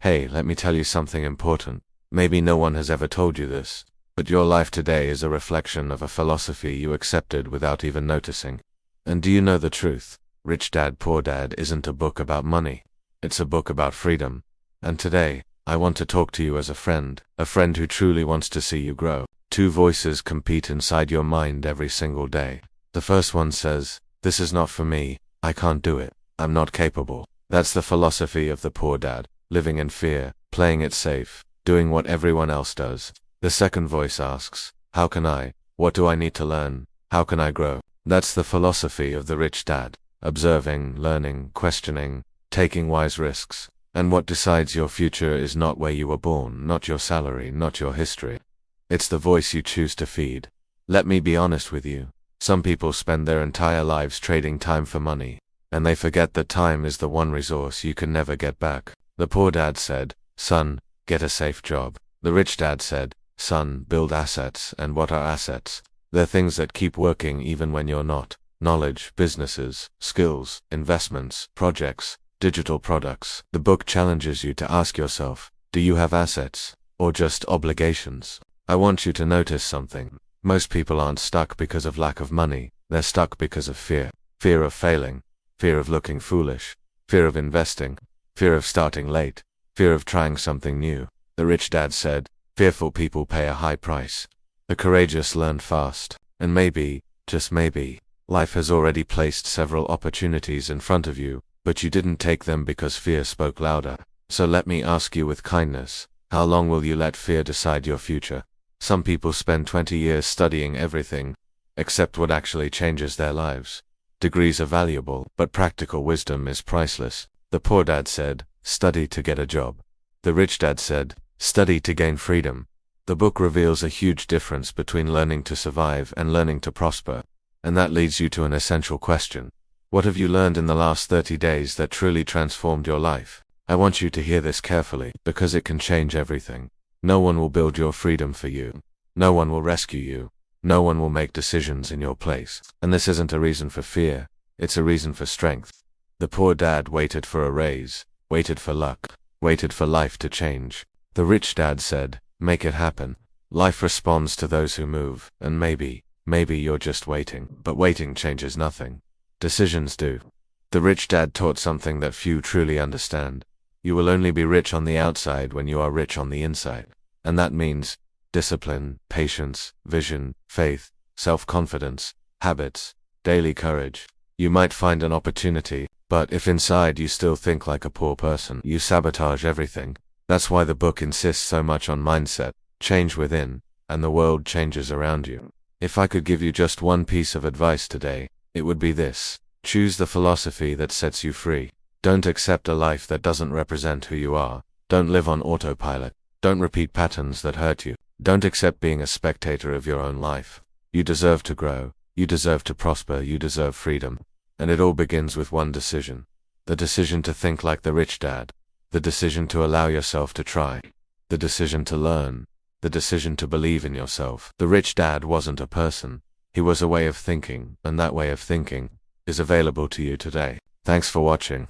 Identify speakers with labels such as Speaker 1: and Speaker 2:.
Speaker 1: Hey, let me tell you something important. Maybe no one has ever told you this, but your life today is a reflection of a philosophy you accepted without even noticing. And do you know the truth? Rich Dad, Poor Dad isn't a book about money. It's a book about freedom. And today, I want to talk to you as a friend who truly wants to see you grow. Two voices compete inside your mind every single day. The first one says, "This is not for me, I can't do it, I'm not capable." That's the philosophy of the poor dad, living in fear, playing it safe, doing what everyone else does. The second voice asks, "How can I? What do I need to learn? How can I grow?" That's the philosophy of the rich dad, observing, learning, questioning, taking wise risks. And what decides your future is not where you were born, not your salary, not your history. It's the voice you choose to feed. Let me be honest with you. Some people spend their entire lives trading time for money, and they forget that time is the one resource you can never get back. The poor dad said, "Son, get a safe job." The rich dad said, "Son, build assets." And what are assets? They're things that keep working even when you're not. Knowledge, businesses, skills, investments, projects, digital products. The book challenges you to ask yourself, do you have assets, or just obligations? I want you to notice something. Most people aren't stuck because of lack of money, they're stuck because of fear. Fear of failing, fear of looking foolish, fear of investing, fear of starting late, fear of trying something new. The rich dad said, fearful people pay a high price. The courageous learn fast, and maybe, just maybe, life has already placed several opportunities in front of you, but you didn't take them because fear spoke louder. So let me ask you with kindness, how long will you let fear decide your future? Some people spend 20 years studying everything, except what actually changes their lives. Degrees are valuable, but practical wisdom is priceless. The poor dad said, study to get a job. The rich dad said, study to gain freedom. The book reveals a huge difference between learning to survive and learning to prosper. And that leads you to an essential question. What have you learned in the last 30 days that truly transformed your life? I want you to hear this carefully, because it can change everything. No one will build your freedom for you. No one will rescue you. No one will make decisions in your place. And this isn't a reason for fear, it's a reason for strength. The poor dad waited for a raise, waited for luck, waited for life to change. The rich dad said, make it happen. Life responds to those who move, and maybe you're just waiting. But waiting changes nothing. Decisions do. The rich dad taught something that few truly understand. You will only be rich on the outside when you are rich on the inside. And that means discipline, patience, vision, faith, self-confidence, habits, daily courage. You might find an opportunity, but if inside you still think like a poor person, you sabotage everything. That's why the book insists so much on mindset, change within, and the world changes around you. If I could give you just one piece of advice today, it would be this. Choose the philosophy that sets you free. Don't accept a life that doesn't represent who you are. Don't live on autopilot. Don't repeat patterns that hurt you. Don't accept being a spectator of your own life. You deserve to grow. You deserve to prosper. You deserve freedom. And it all begins with one decision. The decision to think like the rich dad. The decision to allow yourself to try. The decision to learn. The decision to believe in yourself. The rich dad wasn't a person. He was a way of thinking, and that way of thinking is available to you today. Thanks for watching.